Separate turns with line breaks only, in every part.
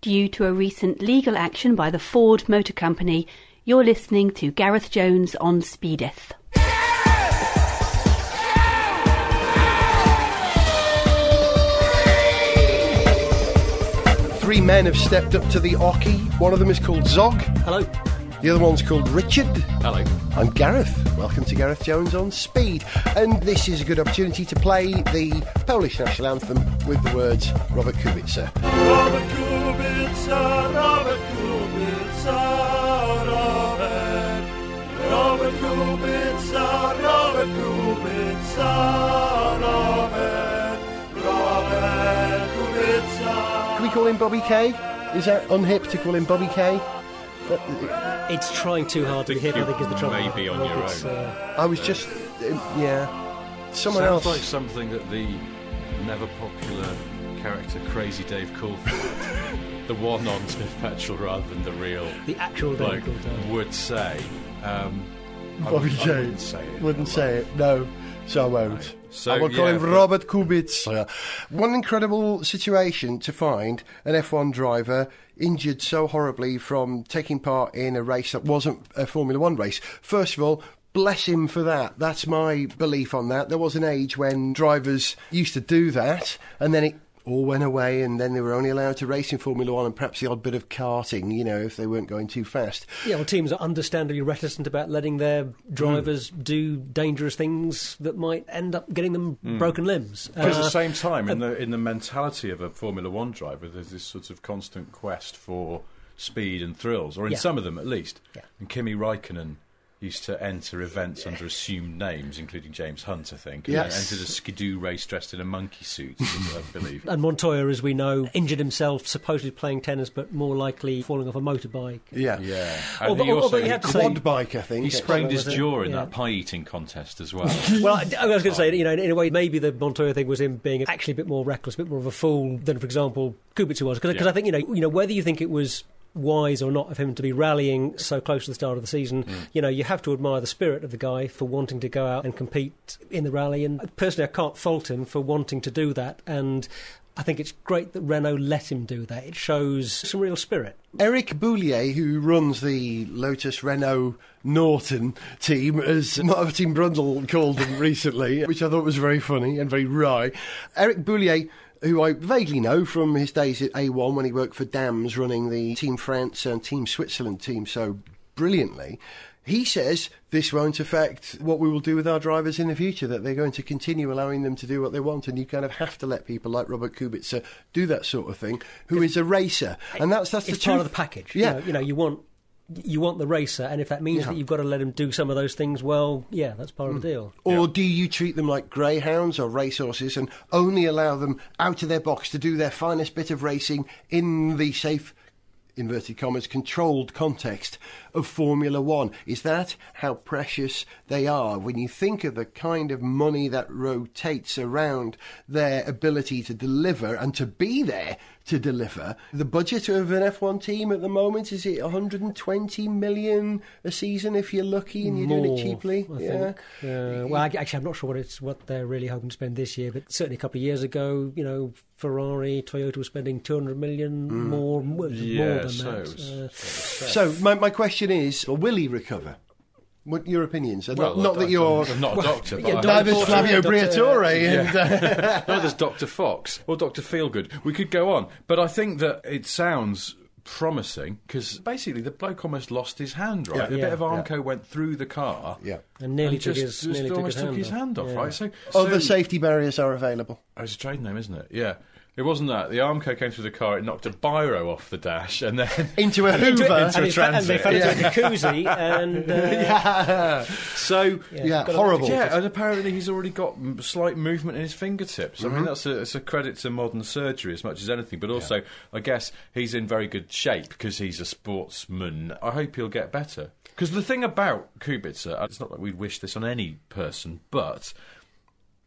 Due to a recent legal action by the Ford Motor Company, you're listening to Gareth Jones on Speedeth.
Three men have stepped up to the Oki. One of them is called Zog.
Hello.
The other one's called Richard.
Hello.
I'm Gareth. Welcome to Gareth Jones on Speed. And this is a good opportunity to play the Polish national anthem with the words Robert Kubica.
Robert Kubica, Robert Kubica, Robert. Robert Kubica, Robert Kubica, Robert. Robert Kubica.
Can we call him Bobby K? Is that unhip to call him Bobby K?
It's trying too hard to be hip, I think, is the trouble.
Maybe on your own.
I was just, someone else.
Sounds like something that the never popular character Crazy Dave Coulthard, the one on Sniff Petrol rather than the real,
the actual Dave Coulthard,
would say.
Bobby K wouldn't say it. No, so I won't.
So,
I will call him Robert Kubica. One incredible situation to find an F1 driver injured so horribly from taking part in a race that wasn't a Formula One race. First of all, bless him for that. That's my belief on that. There was an age when drivers used to do that, and then it all went away, and then they were only allowed to race in Formula One and perhaps the odd bit of karting, if they weren't going too fast.
Yeah, well, teams are understandably reticent about letting their drivers do dangerous things that might end up getting them broken limbs.
But at the same time, in the mentality of a Formula One driver, there's this sort of constant quest for speed and thrills, or in some of them at least. Yeah. And Kimi Raikkonen used to enter events under assumed names, including James Hunt, I think.
Yes.
Entered a skidoo race dressed in a monkey suit, I believe.
And Montoya, as we know, injured himself, supposedly playing tennis, but more likely falling off a motorbike.
Yeah.
Although you have to say,
quad bike, I think.
He sprained his jaw in that pie-eating contest as well.
Well, I was going to say, in a way, maybe the Montoya thing was him being actually a bit more reckless, a bit more of a fool than, for example, Kubica was. Because I think, whether you think it was wise or not of him to be rallying so close to the start of the season, you have to admire the spirit of the guy for wanting to go out and compete in the rally, and personally I can't fault him for wanting to do that, and I think it's great that Renault let him do that. It shows some real spirit.
Eric Boulier, who runs the Lotus Renault Norton team, as Martin Brundle called them recently, which I thought was very funny and very wry. Eric Boulier, who I vaguely know from his days at A1 when he worked for Dams, running the Team France and Team Switzerland team so brilliantly, he says this won't affect what we will do with our drivers in the future, that they're going to continue allowing them to do what they want, and you kind of have to let people like Robert Kubica do that sort of thing, who is a racer. And that's the truth.
It's part of the package.
Yeah.
You want the racer, and if that means that you've got to let him do some of those things, well, yeah, that's part of the deal.
Or do you treat them like greyhounds or racehorses and only allow them out of their box to do their finest bit of racing in the safe, inverted commas, controlled context of Formula One? Is that how precious they are? When you think of the kind of money that rotates around their ability to deliver and to be there to deliver, the budget of an F1 team at the moment, is it 120 million a season if you're lucky and you're doing it cheaply?
I think. Well, actually, I'm not sure what they're really hoping to spend this year, but certainly a couple of years ago, Ferrari, Toyota was spending 200 million more than that.
So my question is, will he recover? What your opinions?
Well,
not that you're...
I'm not a doctor.
Neither is Flavio Briatore.
No, there's Dr. Fox or Dr. Feelgood. We could go on. But I think that it sounds promising, because basically the bloke almost lost his hand, right? A bit of Armco went through the car.
Yeah.
And nearly took
his hand off, right? So
other safety barriers are available.
Oh, it's a trade name, isn't it? Yeah. It wasn't that. The Armco came through the car, it knocked a biro off the dash, and then...
into a Hoover.
into a transit.
And they fell into a jacuzzi, and...
So...
horrible.
Yeah, and apparently he's already got slight movement in his fingertips. I mean, it's a credit to modern surgery as much as anything, but also, I guess, he's in very good shape because he's a sportsman. I hope he'll get better. Because the thing about Kubica, it's not like we'd wish this on any person, but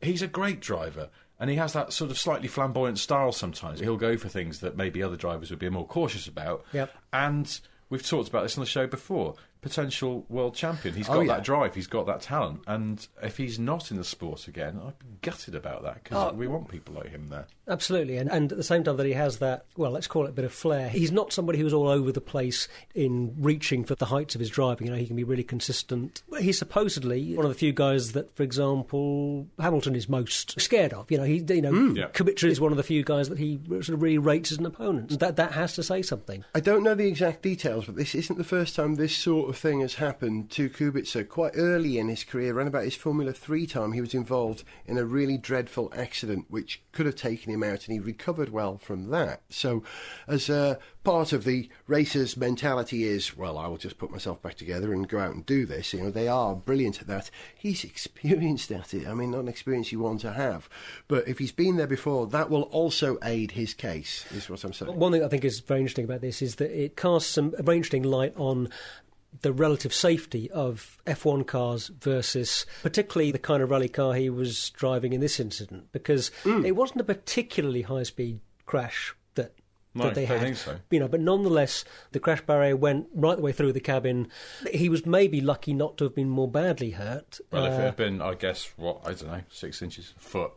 he's a great driver. And he has that sort of slightly flamboyant style sometimes. He'll go for things that maybe other drivers would be more cautious about.
Yep.
And we've talked about this on the show before. potential world champion. He's got that drive, he's got that talent, and if he's not in the sport again, I'd be gutted about that, because we want people like him there.
Absolutely, and at the same time that he has that, well, let's call it a bit of flair. He's not somebody who's all over the place in reaching for the heights of his driving. He can be really consistent. He's supposedly one of the few guys that, for example, Hamilton is most scared of. Kubica is one of the few guys that he sort of really rates as an opponent. That has to say something.
I don't know the exact details, but this isn't the first time this sort of thing has happened to Kubica. Quite early in his career, around about his Formula 3 time, he was involved in a really dreadful accident which could have taken him out, and he recovered well from that. So as part of the racer's mentality is, well, I will just put myself back together and go out and do this. They are brilliant at that. He's experienced at it. I mean, not an experience you want to have, but if he's been there before, that will also aid his case, is what I'm saying.
One thing I think is very interesting about this is that it casts a very interesting light on the relative safety of F1 cars versus particularly the kind of rally car he was driving in this incident, because it wasn't a particularly high-speed crash that they had.
I think so.
But nonetheless, the crash barrier went right the way through the cabin. He was maybe lucky not to have been more badly hurt.
Well, if it had been, I guess, 6 inches, a foot,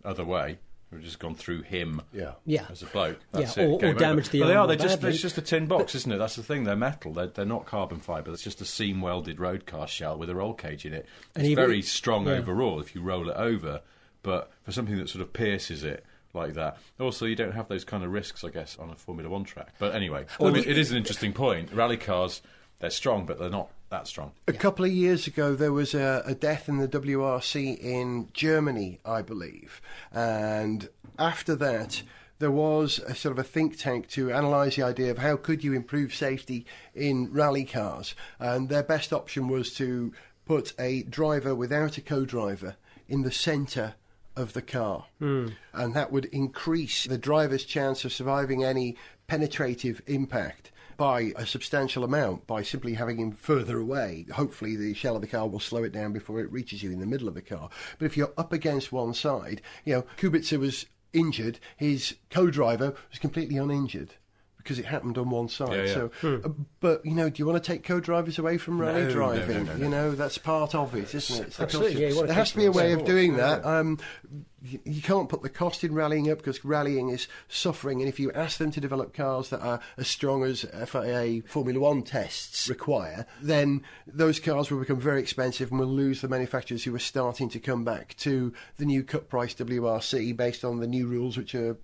other way, we've just gone through him as a bloke. That's it.
Or damaged the
arm.
It's
just a tin box, isn't it? That's the thing. They're metal. They're not carbon fibre. It's just a seam-welded road car shell with a roll cage in it. It's very strong overall if you roll it over, but for something that sort of pierces it like that. Also, you don't have those kind of risks, I guess, on a Formula 1 track. But anyway, it is an interesting point. Rally cars, they're strong, but they're not that strong.
A couple of years ago, there was a death in the WRC in Germany, I believe. And after that, there was a sort of a think tank to analyse the idea of how could you improve safety in rally cars. And their best option was to put a driver without a co-driver in the centre of the car, and that would increase the driver's chance of surviving any penetrative impact by a substantial amount by simply having him further away. Hopefully the shell of the car will slow it down before it reaches you in the middle of the car. But if you're up against one side, Kubica was injured, his co-driver was completely uninjured, because it happened on one side. But, do you want to take co-drivers away from rally driving?
No.
That's part of it, isn't it?
Absolutely,
there has to be a way of doing that. You can't put the cost in rallying up, because rallying is suffering, and if you ask them to develop cars that are as strong as FIA Formula 1 tests require, then those cars will become very expensive and will lose the manufacturers who are starting to come back to the new cut price WRC based on the new rules which are,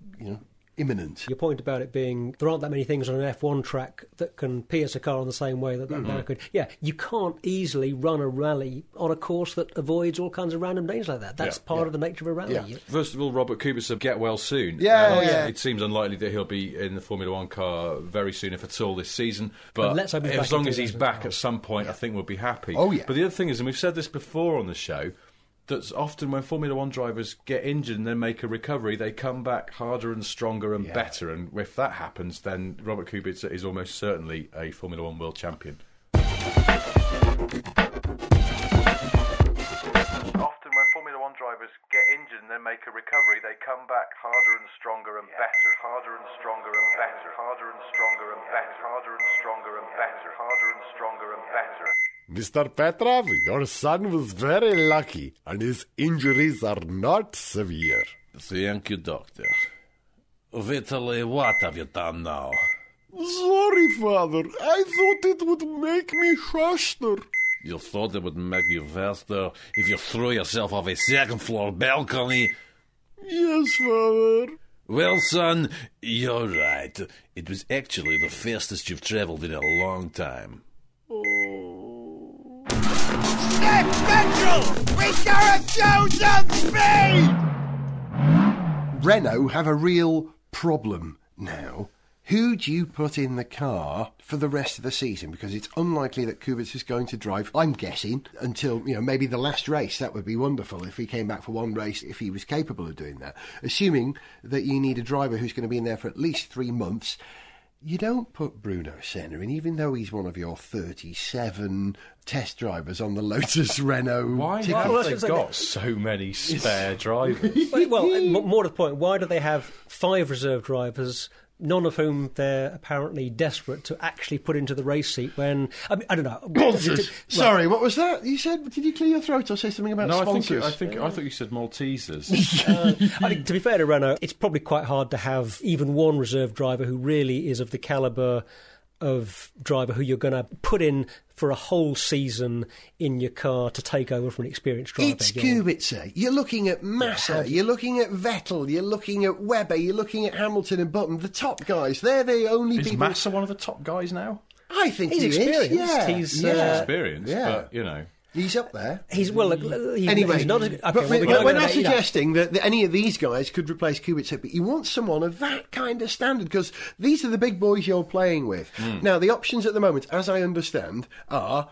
imminent.
Your point about it being there aren't that many things on an F1 track that can pierce a car in the same way that car could. Yeah, you can't easily run a rally on a course that avoids all kinds of random dangers like that. That's part of the nature of a rally.
Yeah.
First of all, Robert Kubica, get well soon. It seems unlikely that he'll be in the Formula 1 car very soon, if at all, this season. But as long as he's back at some point, I think we'll be happy.
Oh, yeah.
But the other thing is, and we've said this before on the show, that's often when Formula 1 drivers get injured and then make a recovery, they come back harder and stronger and better. And if that happens, then Robert Kubica is almost certainly a Formula 1 world champion. Often when Formula 1 drivers get injured and then make a recovery, they come back harder and stronger and better. Harder and stronger and better. Harder and stronger and better. Harder and stronger and better. Harder and stronger and better.
Mr. Petrov, your son was very lucky, and his injuries are not severe.
Thank you, Doctor. Vitaly, what have you done now?
Sorry, Father. I thought it would make me faster.
You thought it would make you faster if you threw yourself off a second-floor balcony?
Yes, Father.
Well, son, you're right. It was actually the fastest you've travelled in a long time.
Sniff Petrol! With Gareth Jones on speed!
Renault have a real problem now. Who do you put in the car for the rest of the season? Because it's unlikely that Kubica is going to drive, I'm guessing, until, maybe the last race. That would be wonderful if he came back for one race, if he was capable of doing that. Assuming that you need a driver who's going to be in there for at least 3 months. You don't put Bruno Senna in, even though he's one of your 37 test drivers on the Lotus Renault.
Why have they got so many spare drivers?
Well, more to the point, why do they have 5 reserve drivers none of whom they're apparently desperate to actually put into the race seat when... I don't know.
Sorry, what was that? You said, did you clear your throat or say something about sponsors?
I thought you said Maltesers.
I think, to be fair to Renault, it's probably quite hard to have even one reserve driver who really is of the calibre of driver who you're going to put in for a whole season in your car to take over from an experienced driver.
It's Kubica. You're looking at Massa, you're looking at Vettel, you're looking at Webber, you're looking at Hamilton and Button, the top guys. They're the only people...
Is Massa one of the top guys now?
I think
he's experienced.
Yeah.
He's
experienced,
yeah.
but, you know...
He's up there. Anyway,
he's not as, okay,
but we're not suggesting that any of these guys could replace Kubica, but you want someone of that kind of standard, because these are the big boys you're playing with. Now, the options at the moment, as I understand, are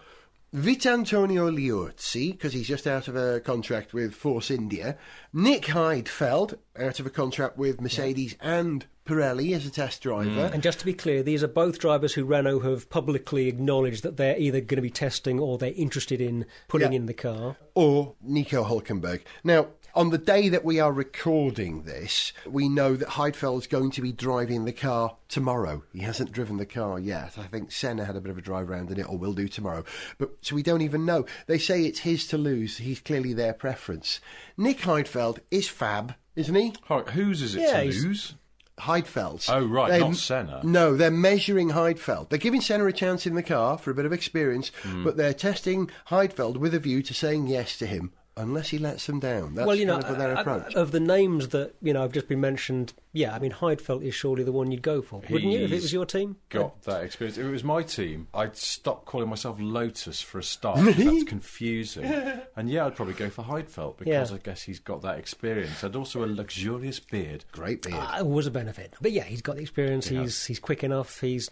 Vittorio Liuzzi, because he's just out of a contract with Force India, Nick Heidfeld, out of a contract with Mercedes and Pirelli as a test driver.
And just to be clear, these are both drivers who Renault have publicly acknowledged that they're either going to be testing or they're interested in putting in the car.
Or Nico Hülkenberg. Now, on the day that we are recording this, we know that Heidfeld's going to be driving the car tomorrow. He hasn't driven the car yet. I think Senna had a bit of a drive around in it, or will do tomorrow. But so we don't even know. They say it's his to lose. He's clearly their preference. Nick Heidfeld is fab, isn't he?
Whose is it to lose?
Heidfeld's.
Oh, right, not Senna.
No, they're measuring Heidfeld. They're giving Senna a chance in the car for a bit of experience, but they're testing Heidfeld with a view to saying yes to him, unless he lets them down. That's kind of their approach.
Of the names that, have just been mentioned, Heidfeld is surely the one you'd go for, wouldn't you, if it was your team?
Got that experience. If it was my team, I'd stop calling myself Lotus for a start, because that's confusing. And I'd probably go for Heidfeld, because I guess he's got that experience, and also a luxurious beard.
Great beard.
It was a benefit. But he's got the experience, he's quick enough, he's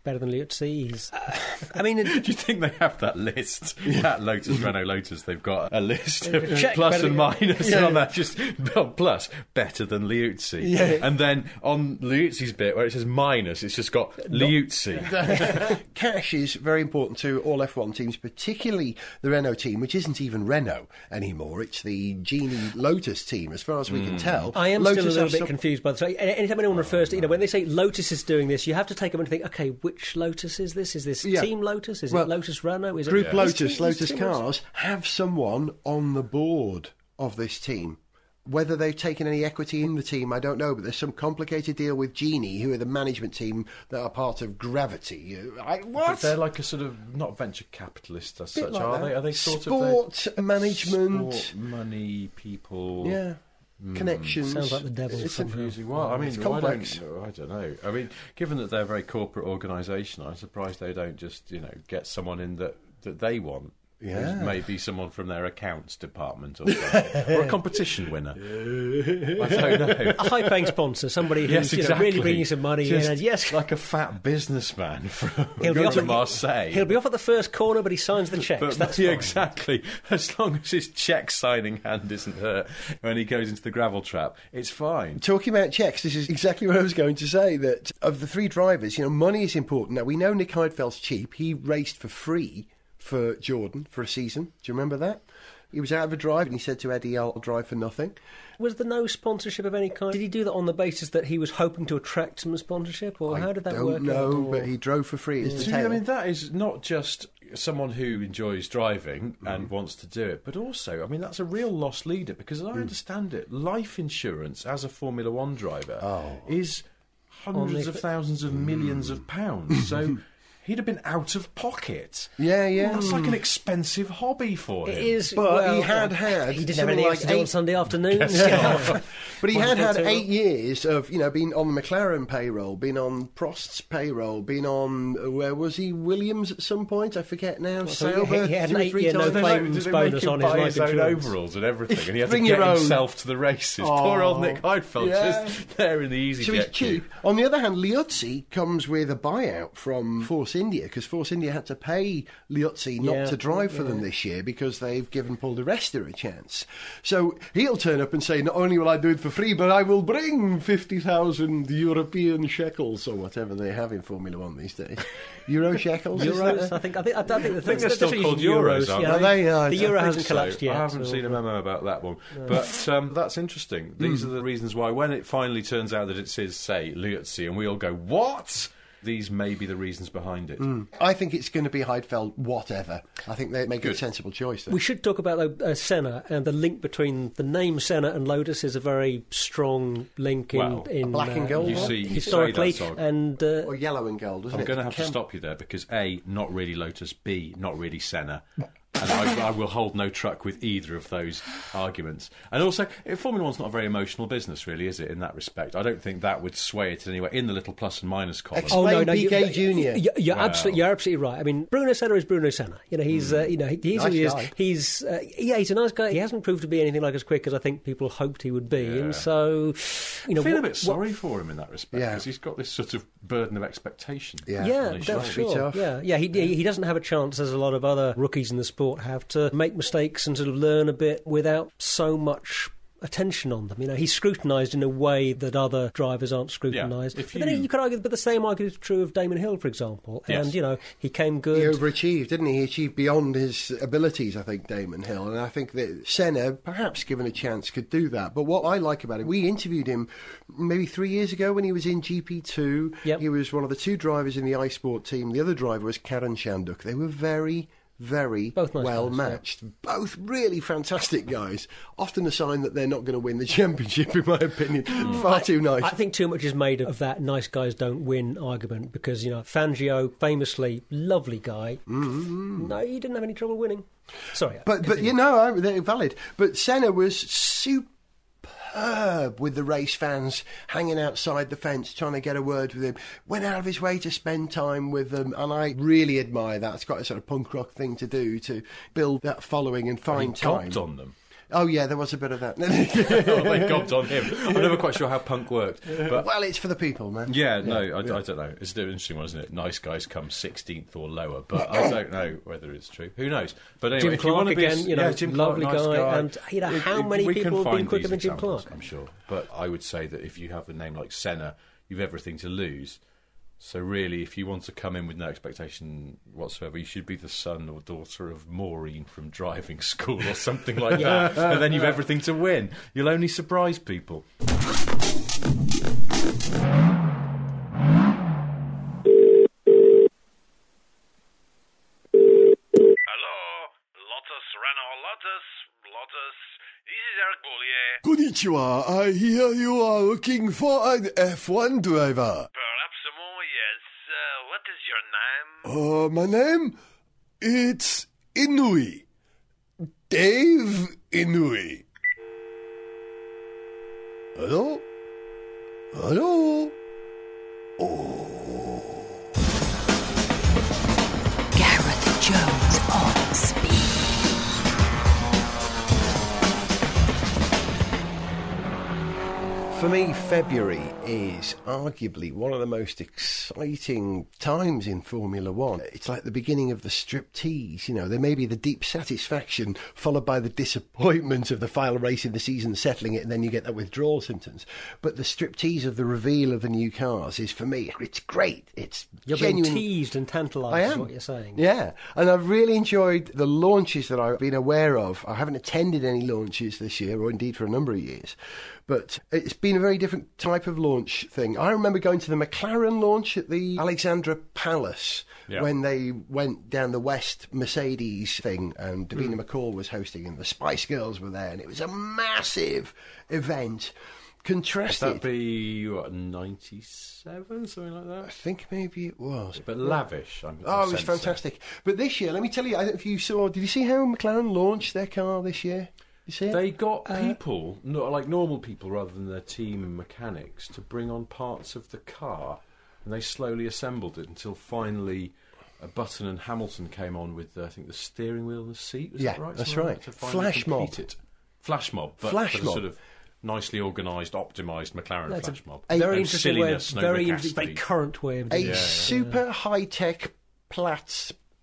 better than Liuzzi.
Do you think they have that list? That Renault Lotus, they've got a list of plus and minus on that, just plus, better than Liuzzi.
Yeah.
And then on Liuzzi's bit, where it says minus, it's just got Liuzzi.
Cash is very important to all F1 teams, particularly the Renault team, which isn't even Renault anymore. It's the Genie Lotus team, as far as we can tell.
I am still a little bit confused by the... Anytime anyone refers to... when they say Lotus is doing this, you have to take them and think, OK, which Lotus is this? Is this Team Lotus? Is it Lotus Renault? Is
Group
it
Lotus, Lotus Cars have someone on the board of this team. Whether they've taken any equity in the team, I don't know, but there's some complicated deal with Genie, who are the management team that are part of Gravity. What?
But they're like a sort of, not venture capitalist as such,
like
are
that.
they? Are they sort
sport
of...
management.
Sport, money, people...
Yeah. Connections.
Sounds like the devil.
It's
confusing. Well,
it's complex.
I don't know. I mean, given that they're a very corporate organisation, I'm surprised they don't just, get someone in that they want.
Yeah.
Maybe someone from their accounts department or something. Or a competition winner. I don't know.
A high-paying sponsor, somebody who's really bringing some money in. And
like a fat businessman from going to Marseille.
He'll be off at the first corner, but he signs the cheques. That's fine.
Exactly. As long as his cheque signing hand isn't hurt when he goes into the gravel trap, it's fine.
Talking about checks, this is exactly what I was going to say, that of the three drivers, money is important. Now, we know Nick Heidfeld's cheap. He raced for free for Jordan for a season. Do you remember that? He was out of a drive and he said to Eddie, I'll drive for nothing.
Was there no sponsorship of any kind? Did he do that on the basis that he was hoping to attract some sponsorship, or how did that work?
I don't know, but he drove for free.
I mean, that is not just someone who enjoys driving and wants to do it, but also, I mean, that's a real lost leader, because as I understand it, life insurance as a Formula One driver is hundreds of thousands of millions of pounds. So... he'd have been out of pocket.
Yeah.
That's like an expensive hobby for him.
It is,
but he had
He didn't have anything else to do on Sunday afternoons.
But he had 8 years of, being on the McLaren payroll, been on Prost's payroll, been on, where was he, Williams at some point? I forget now. Sauber,
he had an 8-year no-claims bonus on his life
own
insurance.
overalls and everything, and he had to get himself to the races. Poor old Nick Heidfeld, just there in the easy jet.
So he's cheap. On the other hand, Liuzzi comes with a buyout from Force India, because Force India had to pay Liuzzi not to drive for them this year because they've given Paul di Resta a chance. So he'll turn up and say, not only will I do it for free, but I will bring 50,000 European shekels, or whatever they have in Formula One these days. Euro shekels?
Euros, I think
they're still called euros, aren't they?
The euro hasn't collapsed yet.
I haven't seen a memo about that one. But that's interesting. These are the reasons why, when it finally turns out that it's his, say, Liuzzi, and we all go, what? These may be the reasons behind it.
I think it's going to be Heidfeld, whatever. I think they make a sensible choice there.
We should talk about Senna, and the link between the name Senna and Lotus is a very strong link in
black and gold
historically, and
or yellow and gold.
I'm going to have to stop you there because A, not really Lotus, B, not really Senna. And I will hold no truck with either of those arguments. And also, Formula One's not a very emotional business, really, is it, in that respect? I don't think that would sway it in any way, in the little plus and minus column.
Explain BK Jr.
You're absolutely right. I mean, Bruno Senna is Bruno Senna. You know, he's he's a nice guy. He hasn't proved to be anything like as quick as I think people hoped he would be. Yeah. And so,
I feel a bit sorry for him in that respect, because he's got this sort of burden of expectation.
That's sure. Yeah, he doesn't have a chance, as a lot of other rookies in the sport have, to make mistakes and sort of learn a bit without so much attention on them. You know, he's scrutinised in a way that other drivers aren't scrutinised. But then you could argue, but the same argument is true of Damon Hill, for example.
Yes.
And, you know, he came good.
He overachieved, didn't he? He achieved beyond his abilities, I think, Damon Hill. And I think that Senna, perhaps given a chance, could do that. But what I like about him, we interviewed him maybe 3 years ago when he was in GP2.
Yep.
He was one of the two drivers in the iSport team. The other driver was Karan Chanduk. They were very
both nice
well
guys,
matched. Both really fantastic guys. Often a sign that they're not going to win the championship, in my opinion. Far too nice.
I think too much is made of that nice guys don't win argument because, you know, Fangio, famously lovely guy. No, he didn't have any trouble winning. Sorry.
But you know, they're valid. But Senna was superb with the race fans hanging outside the fence trying to get a word with him, went out of his way to spend time with them, and I really admire that. It's quite a sort of punk rock thing to do, to build that following and find time.
He gobbed on them.
Oh yeah, there was a bit of that.
They gobbed on him. I'm never quite sure how punk worked. But
well, it's for the people, man.
I don't know. It's an interesting one, isn't it? Nice guys come 16th or lower, but I don't know whether it's true. Who knows? But anyway,
Jim
if you want
Clark
to be
again,
Jim
lovely
Clark, nice guy.
And you know, how many people have been quicker than Jim Clark?
I'm sure. But I would say that if you have a name like Senna, you've everything to lose. So really, if you want to come in with no expectation whatsoever, you should be the son or daughter of Maureen from driving school or something like that. And then you've everything to win. You'll only surprise people.
This is Eric Boulier.
Konnichiwa, I hear you are looking for an F1 driver.
Perhaps more, yes. What is your name?
My name? It's Inui. Dave Inui. Hello? Hello? Oh.
Gareth Jones on speed.
For me, February is arguably one of the most exciting times in Formula One. It's like the beginning of the striptease, you know. There may be the deep satisfaction followed by the disappointment of the final race in the season settling it, and then you get that withdrawal symptoms. But the striptease of the reveal of the new cars is, for me, it's great. It's
You're
genuine.
being teased and tantalised, is what you're saying.
Yeah, and I've really enjoyed the launches that I've been aware of. I haven't attended any launches this year, or indeed for a number of years. But it's been a very different type of launch thing. I remember going to the McLaren launch at the Alexandra Palace when they went down the West Mercedes thing, and Davina McCall was hosting, and the Spice Girls were there, and it was a massive event. Contrasted.
Would that be, 97, something like that?
I think maybe it was.
But lavish.
It was fantastic. But this year, let me tell you, I don't know if you saw, did you see how McLaren launched their car this year? You see it?
They got people, like normal people rather than their team and mechanics, to bring on parts of the car, and they slowly assembled it until finally Button and Hamilton came on with, I think, the steering wheel and the seat. Was that right?
That's right.
Flash mob. Flash mob. But a sort of nicely organised, optimised McLaren flash mob.
Very interesting way,
silliness,
very current way of doing it.
Super high-tech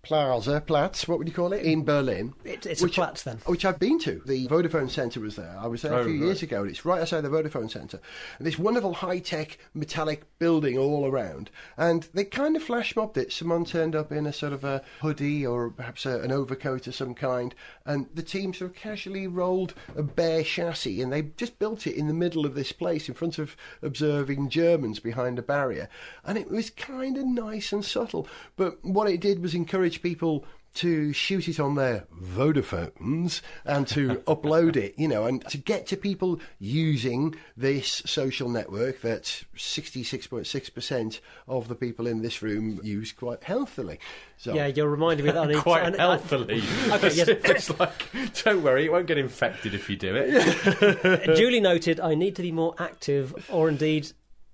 Platz, what would you call it, in Berlin.
It's a Platz, then.
Which I've been to. The Vodafone Centre was there. I was there a few years ago, and it's right outside the Vodafone Centre. And this wonderful high-tech metallic building all around. And they kind of flash mobbed it. Someone turned up in a sort of a hoodie or perhaps an overcoat of some kind, and the team sort of casually rolled a bare chassis, and they just built it in the middle of this place in front of observing Germans behind a barrier. And it was kind of nice and subtle. But what it did was encourage people to shoot it on their Vodaphones and to upload it, and to get to people using this social network that 66.6% of the people in this room use quite healthily. So,
yeah, you're reminding me that I need
quite healthily.
Okay, yes.
It's like, don't worry, it won't get infected if you do it.
Duly noted, I need to be more active, or indeed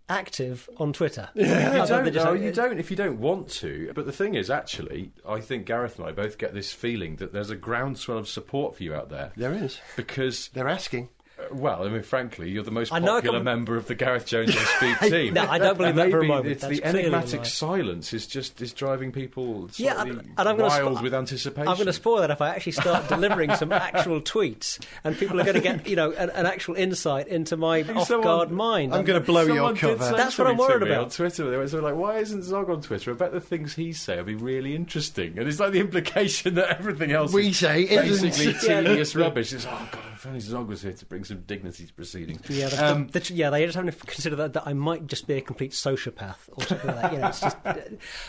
active on Twitter.
You don't if you don't want to. But the thing is, actually, I think Gareth and I both get this feeling that there's a groundswell of support for you out there.
There is.
Because
they're asking.
Well, I mean, frankly, you're the most popular member of the Gareth Jones on Speed team.
No, I don't believe that for a moment.
It's the enigmatic silence is driving people slightly wild with anticipation.
I'm going to spoil that if I actually start delivering some actual tweets, and people are going to get, an actual insight into my off-guard mind.
I'm going to blow your cover.
That's what I'm worried about.
On Twitter, they were sort of like, why isn't Zog on Twitter? I bet the things he say will be really interesting. And it's like the implication that everything else
we say is
basically tedious rubbish. It's, oh, God, if only Zog was here to bring some dignity to proceedings.
Yeah, they just have to consider that I might just be a complete sociopath or something like that. It's just,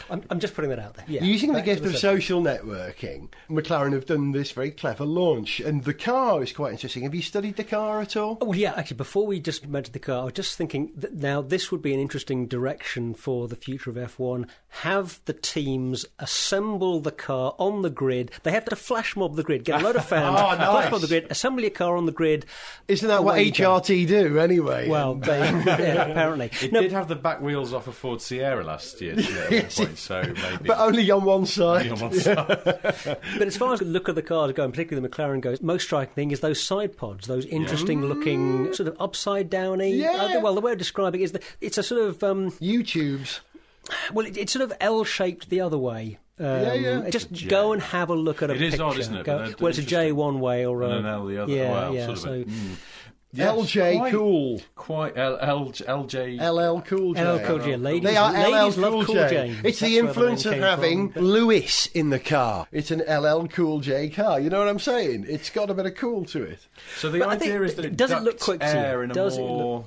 I'm just putting that out there. Yeah,
using the gift of social networking, McLaren have done this very clever launch, and the car is quite interesting. Have you studied the car at all?
Oh, well, yeah, actually, before we just mentioned the car, I was just thinking that now this would be an interesting direction for the future of F1. Have the teams assemble the car on the grid. They have to flash mob the grid, get a load of fans, flash mob the grid, assemble your car on the grid.
Isn't that what HRT do anyway?
Well, apparently.
It did have the back wheels off a Ford Sierra last year, at one point, so maybe.
But only on one side.
But as far as the look of the cars go, and particularly the McLaren goes, most striking thing is those side pods, those interesting looking, sort of upside downy.
Yeah.
Well, the way of describing it is that it's a sort of
YouTubes.
Well, it's sort of L-shaped the other way. Just go and have a look at a picture.
It is odd, isn't it?
Well, it's a J one way or
an L the other.
So.
Yes, LJ Cool.
Quite LJ.
LL Cool J.
LL Cool J.
They are
ladies
LL
love
Cool J. It's the influence of having Lewis in the car. It's an LL Cool J car. You know what I'm saying? It's got a bit of cool to it.
So the idea is that it
does it look quick to
air
you?
in a more...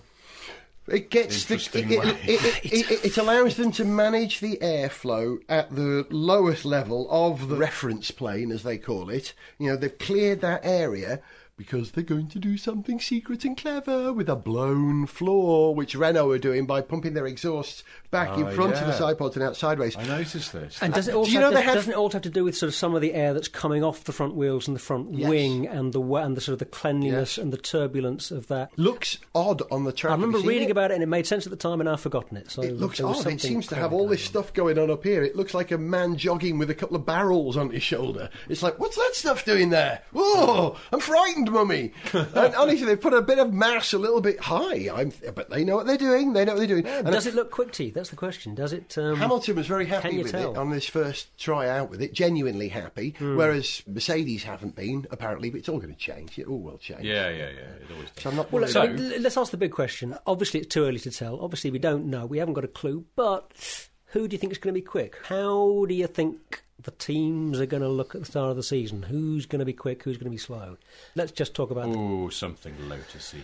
It gets it allows them to manage the airflow at the lowest level of the reference plane, as they call it. They've cleared that area because they're going to do something secret and clever with a blown floor, which Renault are doing by pumping their exhausts back in front of the side pods and out sideways.
I noticed this.
And does it also doesn't it also have to do with sort of some of the air that's coming off the front wheels and the front wing and the sort of the cleanliness and the turbulence of that?
Looks odd on the track.
I remember reading about it and it made sense at the time and I've forgotten it. So
it looks odd. It seems to have all this stuff going on up here. It looks like a man jogging with a couple of barrels on his shoulder. It's like, what's that stuff doing there? Whoa, I'm frightened, Mummy. And honestly, they put a bit of mass a little bit high. But they know what they're doing.
Yeah, does it look quick to you? That's the question. Does it?
Hamilton was very happy with it on this first try out with it, genuinely happy, whereas Mercedes haven't been, apparently, but it's all going to change. It all will change.
Yeah. It always does.
So I'm not
let's ask the big question. Obviously, it's too early to tell. Obviously, we don't know. We haven't got a clue. But who do you think is going to be quick? How do you think the teams are going to look at the start of the season? Who's going to be quick? Who's going to be slow? Let's just talk about...
something Lotusy.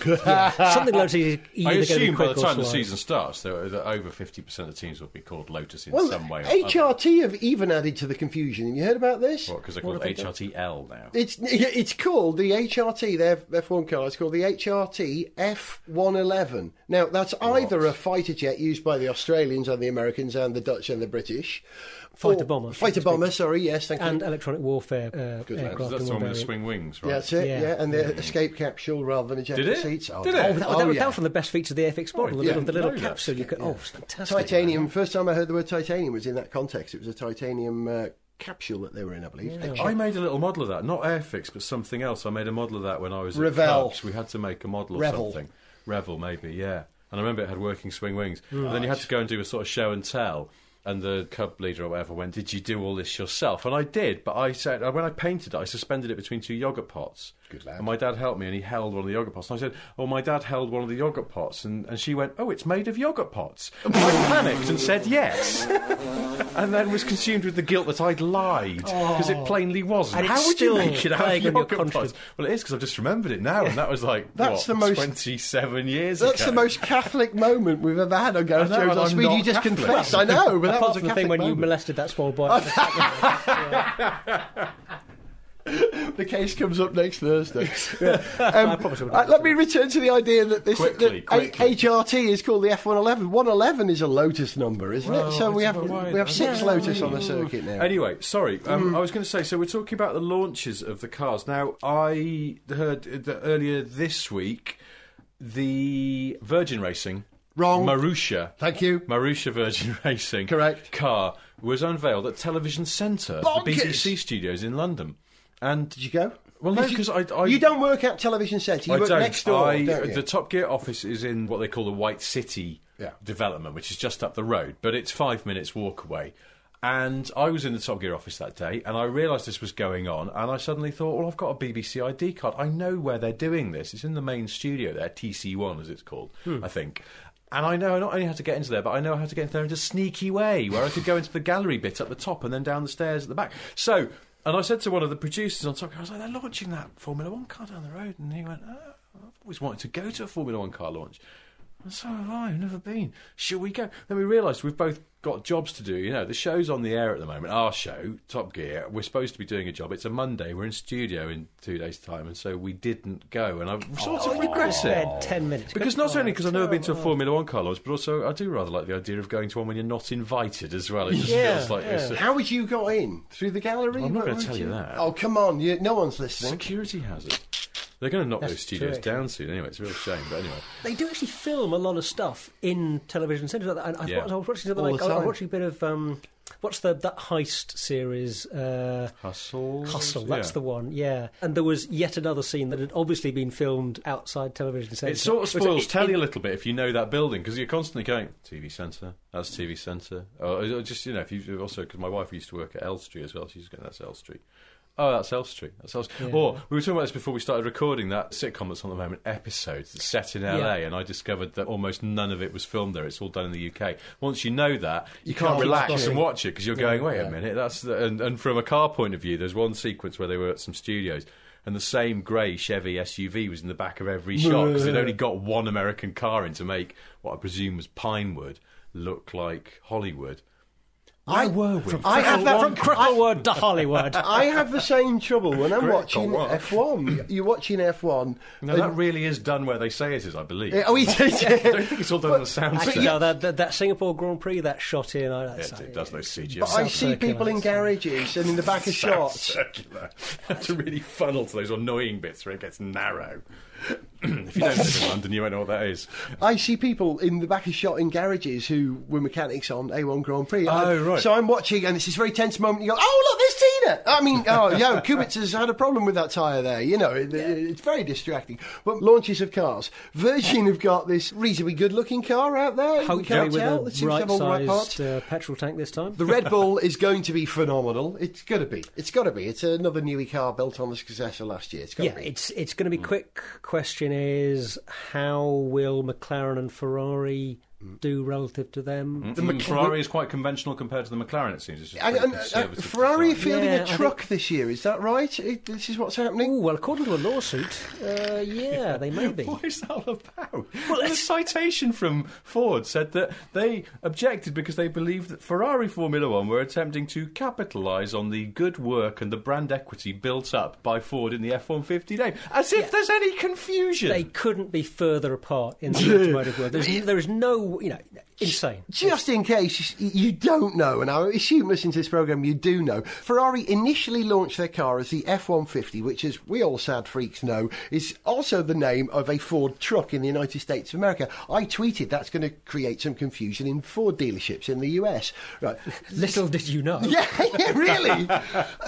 Something Lotusy is either
I assume by the
or
time the
slow.
season starts, that over 50% of teams will be called Lotus in some way or
HRT have even added to the confusion. Have you heard about this?
What, because they're called HRTL now?
It's called the HRT, their F1 car, it's called the HRT F111. Now, that's either a fighter jet used by the Australians and the Americans and the Dutch and the British.
Fighter bomber,
sorry, yes, thank you.
And electronic warfare aircraft.
That's the one with the swing wings, right?
That's it, yeah. And the escape capsule rather than ejector seats.
Did it?
That was one of the best features of the FX model, the little capsule. You could, fantastic.
Titanium, first time I heard the word titanium was in that context. It was a titanium capsule that they were in, I believe.
Yeah.
I made a little model of that, not Airfix, but something else. I made a model of that when I was
Revel.
at clubs. We had to make a model of something. Revel, maybe, yeah. And I remember it had working swing wings. Right. And then you had to go and do a sort of show and tell. And the club leader or whatever went, "Did you do all this yourself?" And I did, but I said, when I painted it, I suspended it between 2 yoghurt pots.
Good lad.
And my dad helped me, and he held one of the yoghurt pots. And I said, "Oh, my dad held one of the yoghurt pots." And she went, "Oh, it's made of yoghurt pots." And I panicked and said yes. And then was consumed with the guilt that I'd lied, because it plainly wasn't.
And
How
it's
would you
still
make it out of
playing on your
yoghurt pots?
conscience.
Well, it is, because I've just remembered it now, and that was like,
That's the most-
27 years ago.
That's the most Catholic moment we've ever had on Gareth
I know,
Jones
and
on
I'm
Speed.
not
You just
Catholic.
confessed. I know, but that
Apart
was a
from the
Catholic
thing when you
moment.
molested that small boy.
The case comes up next Thursday.
I promise I wouldn't.
Let me return to the idea that this
Quickly.
HRT is called the F111. 111 is a Lotus number, isn't it? So we have 6 Lotus on the circuit now.
Anyway, sorry, I was going to say, so we're talking about the launches of the cars. Now, I heard that earlier this week, the Virgin Racing...
Wrong.
Marussia.
Thank you.
Marussia Virgin Racing.
Correct.
Car was unveiled at Television Centre, the
Bonkers.
BBC studios in London. And
Did you go?
well, no,
Did you-
because I
You don't work at Television Centre. You
I
work
don't.
next door, don't you?
The Top Gear office is in what they call the White City
Yeah.
development, which is just up the road, but it's 5 minutes walk away. And I was in the Top Gear office that day, and I realised this was going on, and I suddenly thought, well, I've got a BBC ID card. I know where they're doing this. It's in the main studio there, TC1 as it's called, I think. And I know not only how to get into there, but I know how to get into there in a sneaky way, where I could go into the gallery bit up the top and then down the stairs at the back. So, and I said to one of the producers on Top Gear, I was like, they're launching that Formula 1 car down the road. And he went, I've always wanted to go to a Formula 1 car launch. And so have I, I've never been. Shall we go? Then we realised we've both got jobs to do. You know, the show's on the air at the moment. Our show, Top Gear, we're supposed to be doing a job. It's a Monday. We're in studio in 2 days' time, and so we didn't go. And I'm sort of regretting it.
Spare 10 minutes.
Because not only because I've never been to a Formula 1 car launch, but also I do rather like the idea of going to one when you're not invited as well. It just feels like it's
How would you got in? Through the gallery?
I'm not
What
going
would
to tell you that.
Oh, come on. No one's listening.
Security hazard. They're going to knock
That's
those studios
true,
down soon anyway. It's a real shame, but anyway.
They do actually film a lot of stuff in television centres. And I
Yeah.
was watching something
All
like,
the
I was
time.
watching a bit of what's that heist series?
Hustle.
That's the one. Yeah, and there was yet another scene that had obviously been filmed outside television centres.
It sort of
Was
spoils telly a little bit if you know that building, because you're constantly going, TV Centre, that's TV Centre. Or just, you know, if you also, because my wife used to work at Elstree as well, she's going, that's Elstree. Oh, that's Elstree. That's Elstree.
Yeah.
Or, we were talking about this before we started recording, that sitcom that's on at the moment, Episodes, that's set in LA,
Yeah.
and I discovered that almost none of it was filmed there. It's all done in the UK. Once you know that, you
can't
can't relax
watch it.
and watch it, because you're going, wait a minute, that's... And from a car point of view, there's one sequence where they were at some studios, and the same grey Chevy SUV was in the back of every shot, because they'd only got one American car in to make what I presume was Pinewood look like Hollywood. Where were we?
I have that
from Cricklewood to Hollywood.
I have the same trouble when I'm
Great
watching
God, what?
F1. You're watching F1.
No, that really is done where they say it is, I believe.
Oh, he did.
I don't think it's all done on the sound
Actually,
set.
no, that Singapore Grand Prix, that shot in.
It does those CGI.
But I
Sounds
see people
circular.
in garages and in the back of shots.
Circular. To really funnel to those annoying bits where it gets narrow. If you don't live in London, you won't know what that is.
I see people in the back of shot in garages who were mechanics on A1 Grand Prix.
Oh, right.
So I'm watching, and it's this very tense moment. You go, oh, look, there's Tina. I mean, Kubica's had a problem with that tyre there. You know, it's very distracting. But launches of cars. Virgin have got this reasonably good-looking car out there.
Hopefully
Can't
with
tell. It
a
seems to have all the right parts.
right-sized petrol tank this time.
The Red Bull is going to be phenomenal. It's got to be. It's got to be. It's another newie car built on the success of last year. It's got to be.
It's going to be quick. Question is, how will McLaren and Ferrari do relative to them?
Ferrari is quite conventional compared to the McLaren, it seems. It's just
And,
pretty conservative
Ferrari are
design.
fielding
Yeah,
a
I
truck this year, is that right? This is what's happening?
Ooh, well, according to a lawsuit, yeah, they may be.
What is that all about? Well, a citation from Ford said that they objected because they believed that Ferrari Formula One were attempting to capitalise on the good work and the brand equity built up by Ford in the F-150 name. As if there's any confusion.
They couldn't be further apart in the automotive world. There is no, insane.
Just in case you don't know, and I assume listening to this programme you do know, Ferrari initially launched their car as the F-150, which, as we all sad freaks know, is also the name of a Ford truck in the United States of America. I tweeted that's going to create some confusion in Ford dealerships in the US. Right.
Little did you know.
Yeah, really.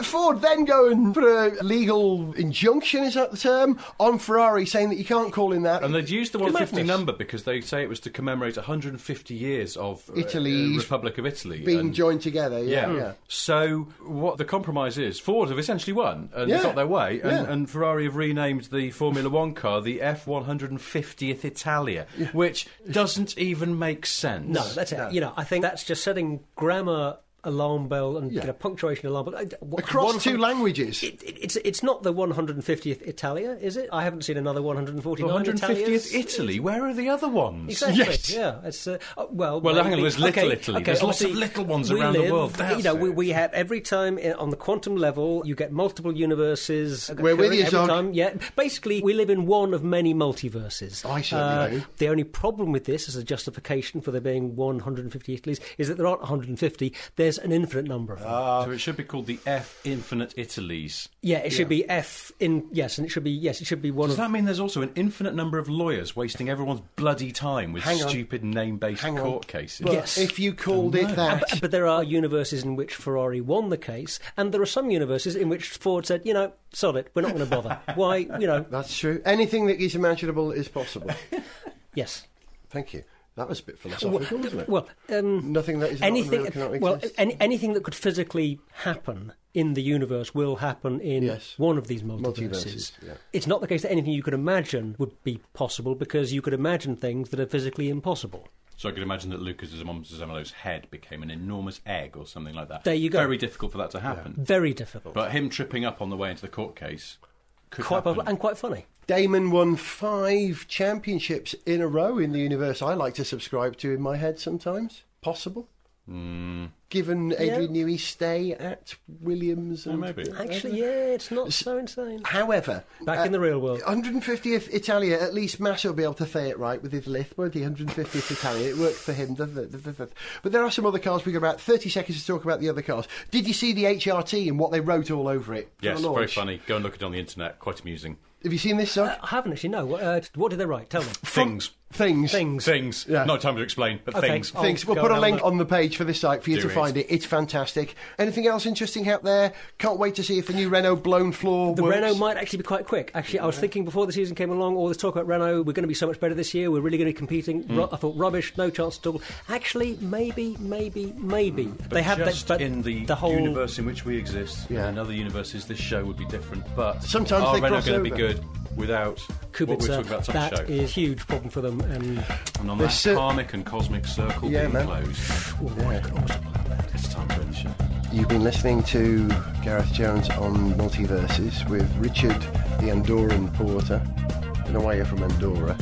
Ford then go and put a legal injunction, is that the term, on Ferrari saying that you can't call him that.
And they'd used the 150
Madness.
number because they say it was to commemorate 150 years of
Italy's
Republic of Italy
being joined together. Yeah.
So what the compromise is, Ford have essentially won and they got their way, and Ferrari have renamed the Formula One car the F150th Italia, which doesn't even make sense.
No, that's it. You know, I think that's just setting grammar alarm bell and punctuation alarm bell
Across two languages.
It's not the 150th Italia, is it? I haven't seen another 149
150th
Italias.
Italy. Where are the other ones?
Exactly.
Yes.
Yeah. It's
Well, hang on. There's Little Italy. There's lots of little ones around the world. That's
we have every time on the quantum level, you get multiple universes.
We're with you,
every
Zog.
time. Yeah. Basically, we live in one of many multiverses.
I certainly do.
The only problem with this, as a justification for there being 150 Italys, is that there aren't 150. There's an infinite number of them.
So it should be called the F Infinite Italies.
Yeah, it should be F in and it should be one
Does
of.
that mean there's also an infinite number of lawyers wasting everyone's bloody time with stupid name-based court cases?
But
Yes.
if you called it that...
But there are universes in which Ferrari won the case, and there are some universes in which Ford said, sod it, we're not going to bother. Why,
That's true. Anything that is imaginable is possible.
Yes.
Thank you. That was a bit philosophical, wasn't it?
Well,
nothing that is
anything.
not real cannot
Well,
exist.
anything that could physically happen in the universe will happen in one of these multiverses.
Multiverses, yeah.
It's not the case that anything you could imagine would be possible, because you could imagine things that are physically impossible.
So I could imagine that Lucas Zamolo's head became an enormous egg or something like that.
There you go.
Very difficult for that to happen.
Very difficult.
But him tripping up on the way into the court case could
Quite
happen.
possible and quite funny.
Damon won 5 championships in a row in the universe I like to subscribe to in my head sometimes. Possible. Given Adrian Newey's stay at Williams. And
maybe.
Actually, it's not so insane.
However,
Back in the real world.
150th Italia, at least Massa will be able to say it right with his lisp, won't he? 150th Italia, it worked for him. But there are some other cars. We've got about 30 seconds to talk about the other cars. Did you see the HRT and what they wrote all over it? for
Yes,
the
very
launch?
funny. Go and look at it on the internet. Quite amusing.
Have you seen this, Zog?
I haven't actually, no. What did they write? Tell me.
Things.
Things. Yeah.
No time to explain, but
Okay.
things.
Things.
I'll
We'll put a
go
link
down
on the page for this site for you
Do
to
it.
find it. It's fantastic. Anything else interesting out there? Can't wait to see if the new Renault blown floor
The
works.
Renault might actually be quite quick. Actually, I was thinking before the season came along, all this talk about Renault, we're going to be so much better this year, we're really going to be competing. I thought, rubbish, no chance at all. Actually, maybe. They have
just
but
in the
whole
universe in which we exist.
Yeah.
In other universes, this show would be different. But
Sometimes
are
they
Renault
cross
going to be
over.
good without what we're talking about
Kubica.
on the
That
show?
is a huge problem for them. And
And on
There's
that karmic and cosmic circle being
man.
closed, it's time to end the show.
You've been listening to Gareth Jones on Multiverses with Richard the Andorran Porter. I don't know why you're from Andorra.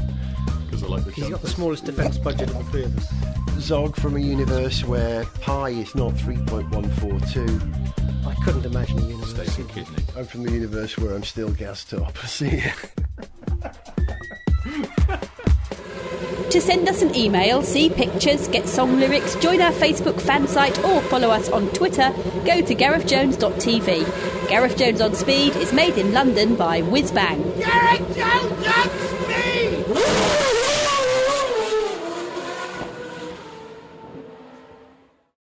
Because I like the
he's got the smallest defence budget of the three of us.
Zog from a universe where pi is not 3.142.
I couldn't imagine a universe.
Steak and kidney.
I'm from the universe where I'm still gas top. See ya.
To send us an email, see pictures, get song lyrics, join our Facebook fan site or follow us on Twitter, go to garethjones.tv. Gareth Jones on Speed is made in London by Whizbang.
Gareth Jones on Speed!